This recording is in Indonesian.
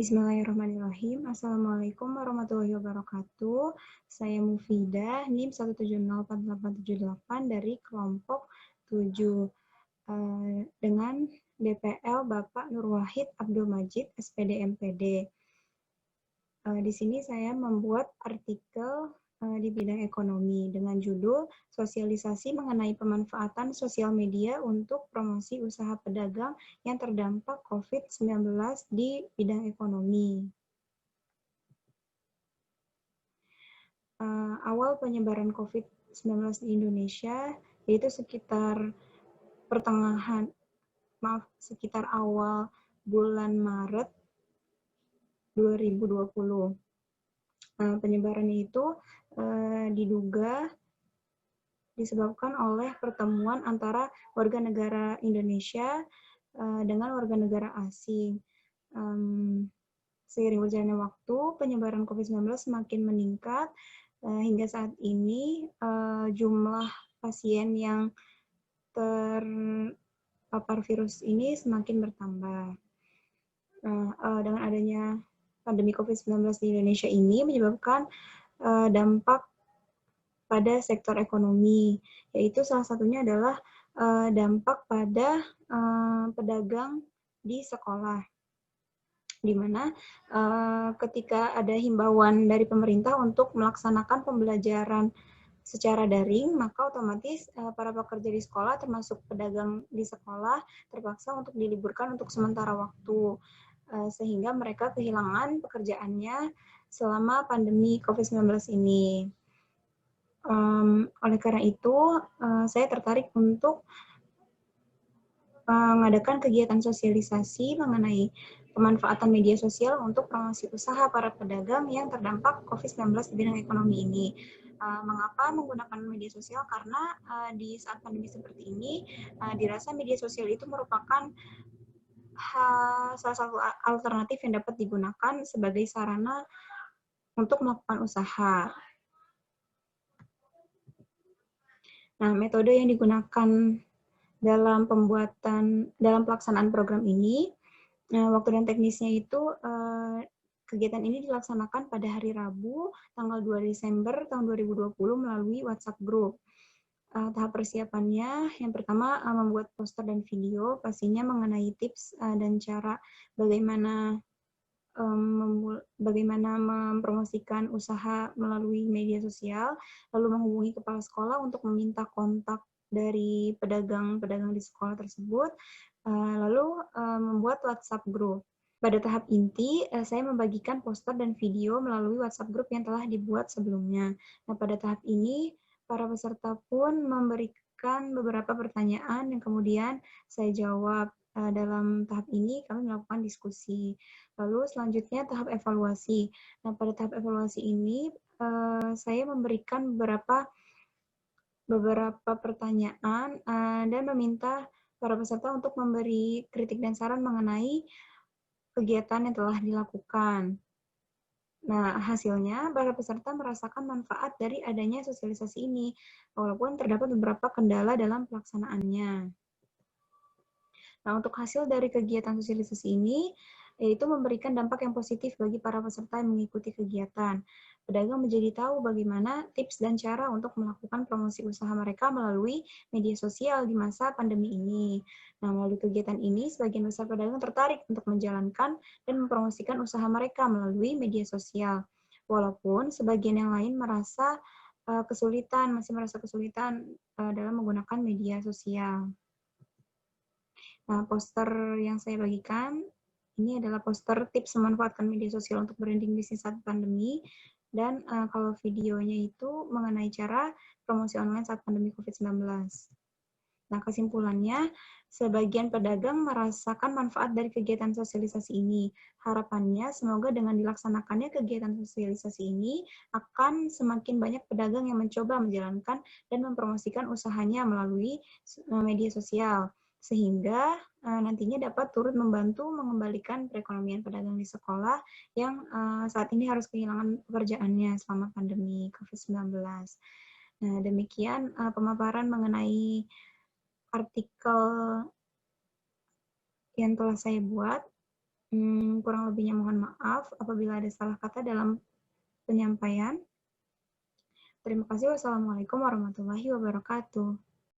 Bismillahirrahmanirrahim. Assalamualaikum warahmatullahi wabarakatuh. Saya Mufidah, NIM 1704878 dari kelompok 7 dengan DPL Bapak Nur Wahid Abdul Majid, SPD MPD. Di sini saya membuat artikel di bidang ekonomi dengan judul Sosialisasi mengenai pemanfaatan sosial media untuk promosi usaha pedagang yang terdampak COVID-19 di bidang ekonomi. Awal penyebaran COVID-19 di Indonesia, yaitu sekitar awal bulan Maret 2020. Penyebarannya itu diduga disebabkan oleh pertemuan antara warga negara Indonesia dengan warga negara asing. Seiring berjalannya waktu, penyebaran COVID-19 semakin meningkat. Hingga saat ini, jumlah pasien yang terpapar virus ini semakin bertambah. Dengan adanya pandemi COVID-19 di Indonesia ini menyebabkan dampak pada sektor ekonomi, yaitu salah satunya adalah dampak pada pedagang di sekolah, di mana ketika ada himbauan dari pemerintah untuk melaksanakan pembelajaran secara daring, maka otomatis para pekerja di sekolah, termasuk pedagang di sekolah, terpaksa untuk diliburkan untuk sementara waktu, sehingga mereka kehilangan pekerjaannya selama pandemi COVID-19 ini. Oleh karena itu, saya tertarik untuk mengadakan kegiatan sosialisasi mengenai pemanfaatan media sosial untuk promosi usaha para pedagang yang terdampak COVID-19 di bidang ekonomi ini. Mengapa menggunakan media sosial? Karena di saat pandemi seperti ini, dirasa media sosial itu merupakan salah satu alternatif yang dapat digunakan sebagai sarana untuk melakukan usaha. Nah, metode yang digunakan dalam pelaksanaan program ini, waktu dan teknisnya itu, kegiatan ini dilaksanakan pada hari Rabu, tanggal 2 Desember tahun 2020 melalui WhatsApp Group. Tahap persiapannya, yang pertama membuat poster dan video, pastinya mengenai tips dan cara bagaimana mempromosikan usaha melalui media sosial, lalu menghubungi kepala sekolah untuk meminta kontak dari pedagang-pedagang di sekolah tersebut, lalu membuat WhatsApp group. Pada tahap inti, saya membagikan poster dan video melalui WhatsApp group yang telah dibuat sebelumnya. Nah, pada tahap ini, para peserta pun memberikan beberapa pertanyaan yang kemudian saya jawab. Dalam tahap ini, kami melakukan diskusi. Lalu selanjutnya tahap evaluasi. Nah, pada tahap evaluasi ini, saya memberikan beberapa pertanyaan dan meminta para peserta untuk memberi kritik dan saran mengenai kegiatan yang telah dilakukan. Nah, hasilnya para peserta merasakan manfaat dari adanya sosialisasi ini, walaupun terdapat beberapa kendala dalam pelaksanaannya. Nah, untuk hasil dari kegiatan sosialisasi ini, yaitu memberikan dampak yang positif bagi para peserta yang mengikuti kegiatan. Pedagang menjadi tahu bagaimana tips dan cara untuk melakukan promosi usaha mereka melalui media sosial di masa pandemi ini. Nah, melalui kegiatan ini, sebagian besar pedagang tertarik untuk menjalankan dan mempromosikan usaha mereka melalui media sosial. Walaupun sebagian yang lain masih merasa kesulitan dalam menggunakan media sosial. Nah, poster yang saya bagikan ini adalah poster tips memanfaatkan media sosial untuk branding bisnis saat pandemi, dan kalau videonya itu mengenai cara promosi online saat pandemi COVID-19. Nah, kesimpulannya, sebagian pedagang merasakan manfaat dari kegiatan sosialisasi ini. Harapannya, semoga dengan dilaksanakannya kegiatan sosialisasi ini akan semakin banyak pedagang yang mencoba menjalankan dan mempromosikan usahanya melalui media sosial, sehingga nantinya dapat turut membantu mengembalikan perekonomian pedagang di sekolah yang saat ini harus kehilangan pekerjaannya selama pandemi COVID-19. Nah, demikian pemaparan mengenai artikel yang telah saya buat. Kurang lebihnya mohon maaf apabila ada salah kata dalam penyampaian. Terima kasih. Wassalamualaikum warahmatullahi wabarakatuh.